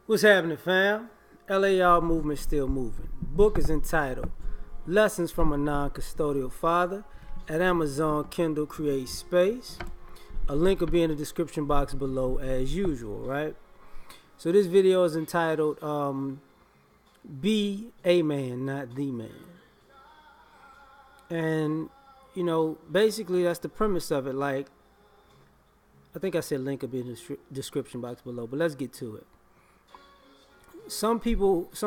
What's happening, fam? L.A.R. movement still moving. Book is entitled Lessons from a Non-Custodial Father at Amazon Kindle Create Space. A link will be in the description box below as usual, right? So this video is entitled Be a Man, Not the Man. And, basically that's the premise of it. Like, I think I said link will be in the description box below, but let's get to it. Some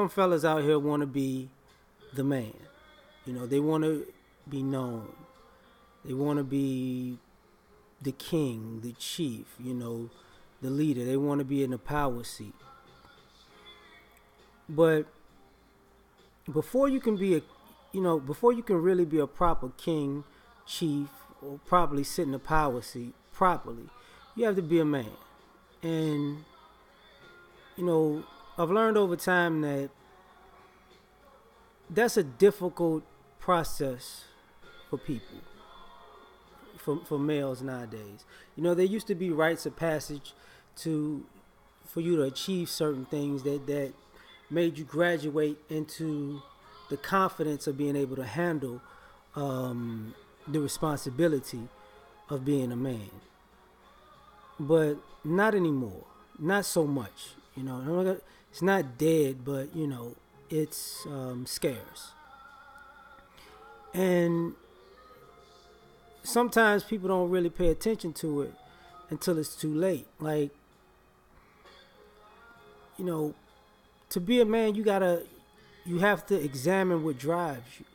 fellas out here want to be the man. They want to be known. They want to be the king, the chief, the leader. They want to be in the power seat. But before you can before you can really be a proper king, chief, or properly sit in the power seat properly, you have to be a man. And, I've learned over time that that's a difficult process for people, for males nowadays. There used to be rites of passage for you to achieve certain things that made you graduate into the confidence of being able to handle the responsibility of being a man. But not anymore. Not so much. It's not dead, but it's scarce. And sometimes people don't really pay attention to it until it's too late. Like, to be a man, you have to examine what drives you.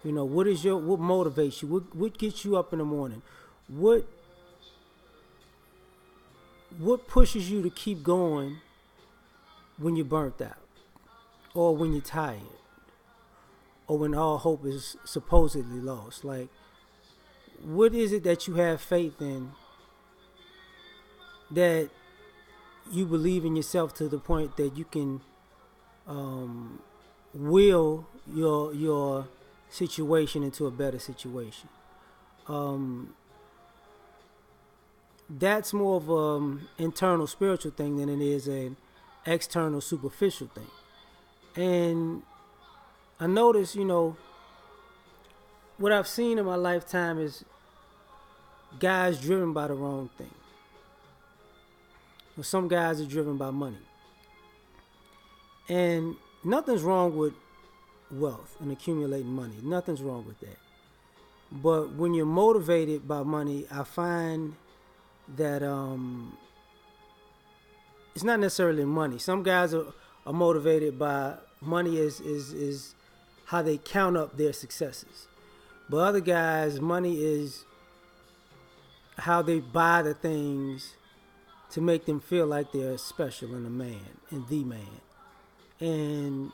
What motivates you? What gets you up in the morning? What pushes you to keep going when you're burnt out, or when you're tired, or when all hope is supposedly lost? Like, what is it that you have faith in, that you believe in yourself to the point that you can will your situation into a better situation? That's more of an internal spiritual thing than it is an external superficial thing. And I notice, what I've seen in my lifetime is guys driven by the wrong thing. Well, some guys are driven by money. And nothing's wrong with wealth and accumulating money. Nothing's wrong with that. But when you're motivated by money, I find that it's not necessarily money. Some guys are motivated by money is how they count up their successes. But other guys, money is how they buy the things to make them feel like they're special and a man and the man. And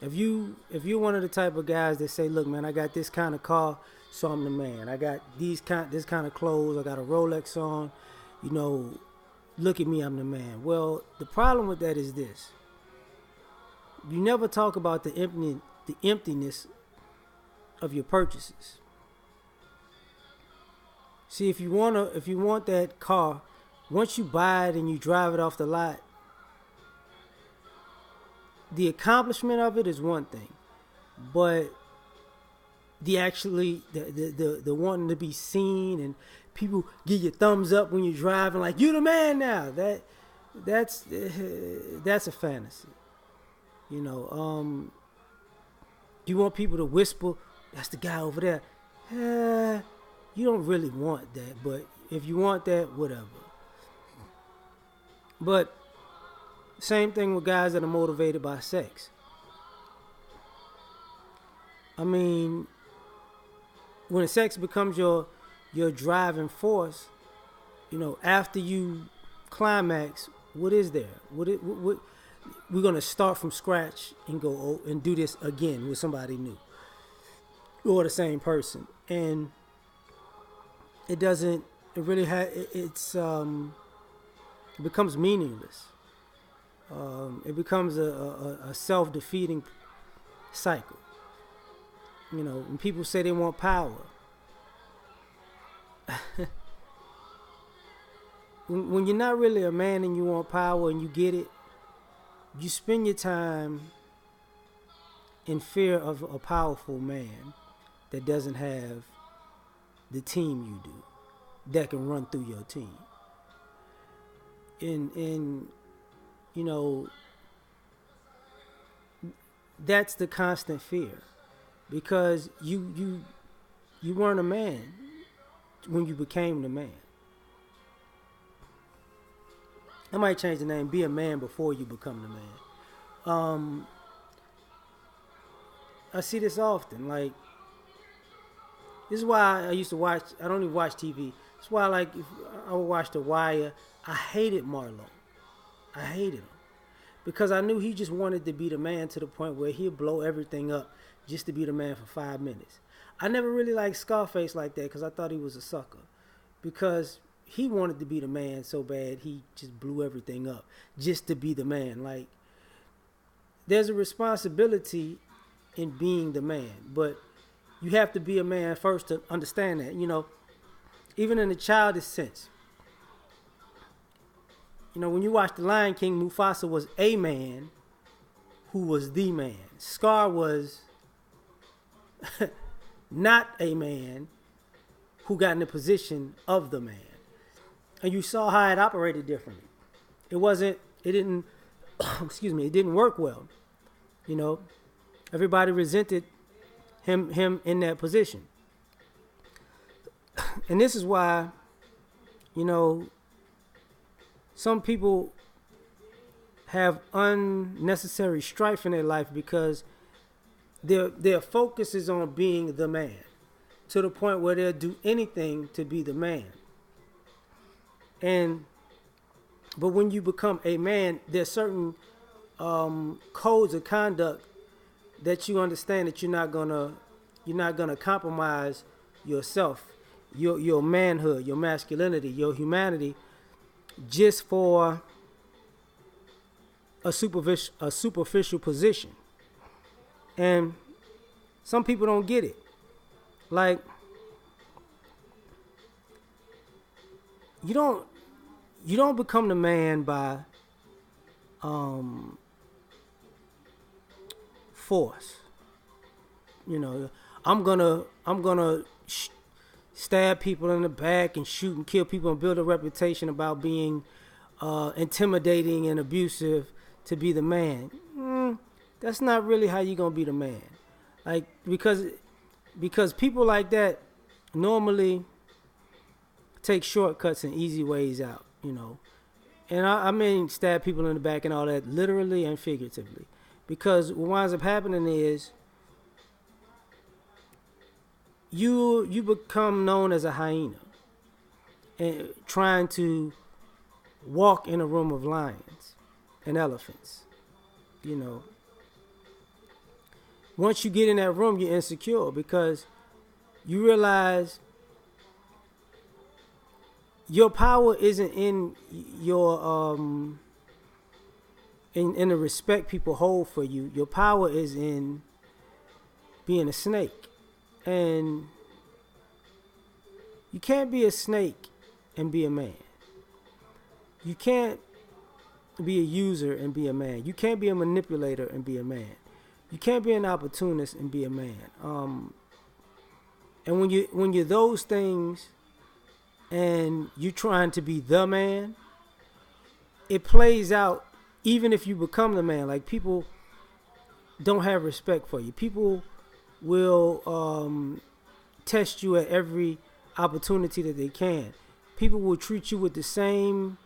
if you're one of the type of guys that say, look, man, I got this kind of car, so I'm the man. I got this kind of clothes. I got a Rolex on. Look at me, I'm the man. Well, the problem with that is this. You never talk about the emptiness of your purchases. See, if you want that car, once you buy it and you drive it off the lot, the accomplishment of it is one thing, but the wanting to be seen and people give you thumbs up when you're driving, like, you the man now. That's a fantasy. You want people to whisper, that's the guy over there. You don't really want that, but if you want that, whatever. But same thing with guys that are motivated by sex. I mean, when sex becomes your driving force, after you climax, what is there? What we're gonna start from scratch and go and do this again with somebody new or the same person, and it doesn't. It really it becomes meaningless. It becomes a self-defeating cycle. When people say they want power, when you're not really a man and you want power and you get it, you spend your time in fear of a powerful man that doesn't have the team you do, that can run through your team. And you know, that's the constant fear, because you weren't a man when you became the man. I might change the name. Be a man before you become the man. I see this often. Like, this is why I used to watch. I don't even watch TV. That's why, like, if I would watch The Wire. I hated Marlo. I hated him because I knew he just wanted to be the man to the point where he'd blow everything up just to be the man for 5 minutes. I never really liked Scarface like that because I thought he was a sucker, because he wanted to be the man so bad he just blew everything up just to be the man. Like, there's a responsibility in being the man, but you have to be a man first to understand that. You know, even in a childish sense. You know, when you watch The Lion King, Mufasa was a man who was the man. Scar was not a man who got in the position of the man. And you saw how it operated differently. It didn't, excuse me, it didn't work well. You know, everybody resented him in that position. And this is why, you know, some people have unnecessary strife in their life because their focus is on being the man, to the point where they'll do anything to be the man. But when you become a man, there's certain codes of conduct that you understand that you're not gonna compromise yourself, your manhood, your masculinity, your humanity, just for a superficial position. And some people don't get it. Like, you don't become the man by force. You know, I'm gonna stab people in the back and shoot and kill people and build a reputation about being intimidating and abusive to be the man. That's not really how you're gonna be the man. Like, because people like that normally take shortcuts and easy ways out, you know. And I mean stab people in the back and all that, literally and figuratively. Because what winds up happening is you become known as a hyena and trying to walk in a room of lions and elephants. You know, once you get in that room, you're insecure because you realize your power isn't in your in the respect people hold for you. Your power is in being a snake. And you can't be a snake and be a man. You can't be a user and be a man. You can't be a manipulator and be a man. You can't be an opportunist and be a man. And when you're those things and you're trying to be the man, it plays out even if you become the man. Like, people don't have respect for you. People will test you at every opportunity that they can. People will treat you with the same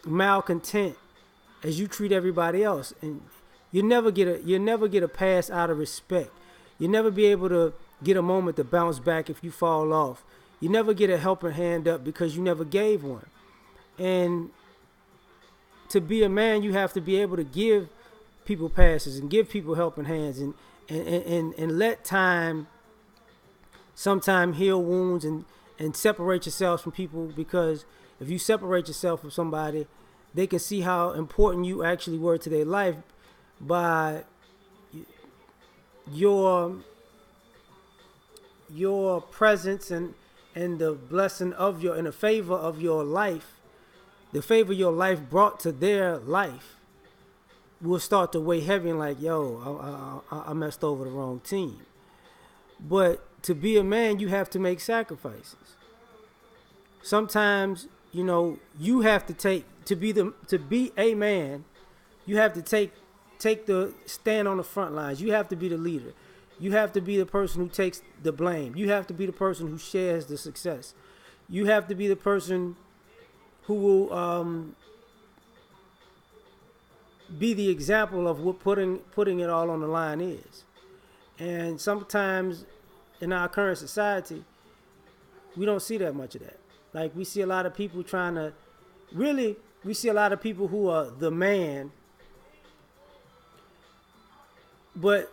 malcontent as you treat everybody else, and you never get a pass out of respect. You never be able to get a moment to bounce back if you fall off. You never get a helping hand up because you never gave one. And to be a man, you have to be able to give people passes and give people helping hands and let time sometime heal wounds and separate yourselves from people, because if you separate yourself from somebody, they can see how important you actually were to their life by your presence and the blessing of and the favor of your life the favor your life brought to their life will start to weigh heavy and like, yo, I messed over the wrong team. But to be a man, you have to make sacrifices. Sometimes, you have to take to be a man. You have to take the stand on the front lines. You have to be the leader. You have to be the person who takes the blame. You have to be the person who shares the success. You have to be the person who will be the example of what putting it all on the line is. And sometimes in our current society, we don't see that much of that. Like, we see a lot of people we see a lot of people who are the man, but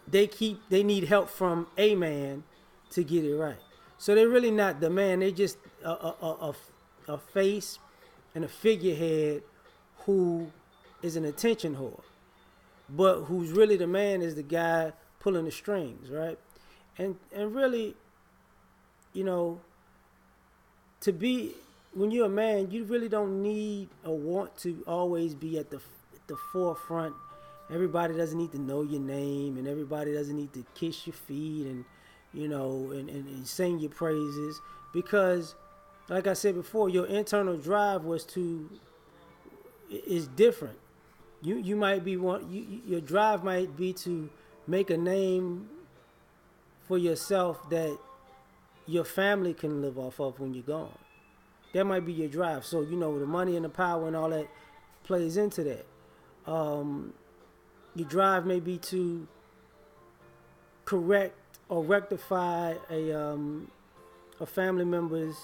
they need help from a man to get it right. So they're really not the man. They just a face and a figurehead who is an attention whore. But who's really the man is the guy pulling the strings, right? And really, to be, when you're a man, you really don't need or want to always be at the forefront. Everybody doesn't need to know your name, and everybody doesn't need to kiss your feet and and sing your praises, because, like I said before, your internal drive is different. You might be your drive might be to make a name for yourself that your family can live off of when you're gone. That might be your drive. So the money and the power and all that plays into that. Your drive may be to correct or rectify a family member's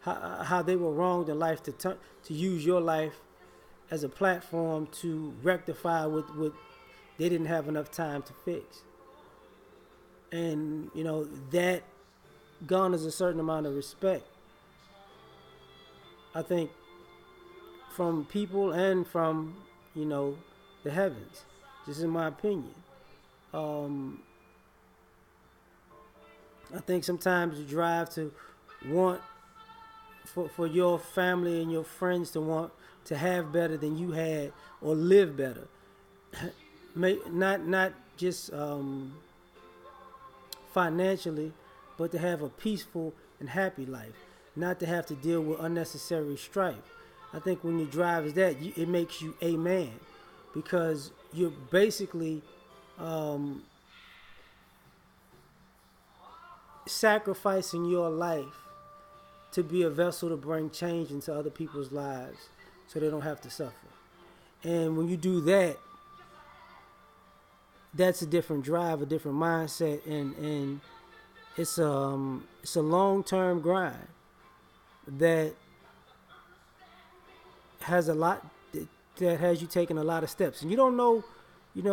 how they were wronged in life, to use your life as a platform to rectify what they didn't have enough time to fix. And that garners a certain amount of respect, I think, from people and from the heavens, just in my opinion. I think sometimes you drive to want for your family and your friends to want to have better than you had, or live better. Not just financially, but to have a peaceful and happy life, not to have to deal with unnecessary strife. I think when your drive is that, it makes you a man, because you're basically sacrificing your life to be a vessel to bring change into other people's lives so they don't have to suffer. And when you do that, that's a different drive, a different mindset, and it's a long-term grind that has a lot, that has you taking a lot of steps, and you don't know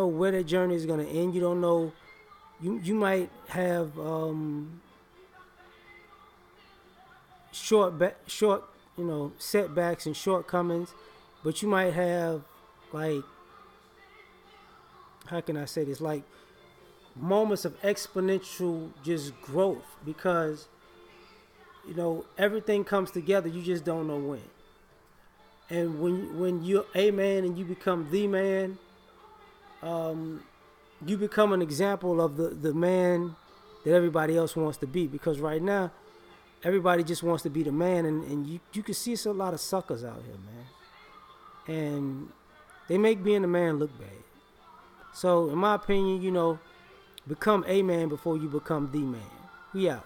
where that journey is going to end. You don't know, you might have short setbacks and shortcomings, but you might have, like, how can I say this, like moments of exponential just growth, because everything comes together. You just don't know when. And when you're a man and you become the man, you become an example of the man that everybody else wants to be. Because right now, everybody just wants to be the man, and you can see it's a lot of suckers out here, man. And they make being a man look bad. So, in my opinion, become a man before you become the man. We out.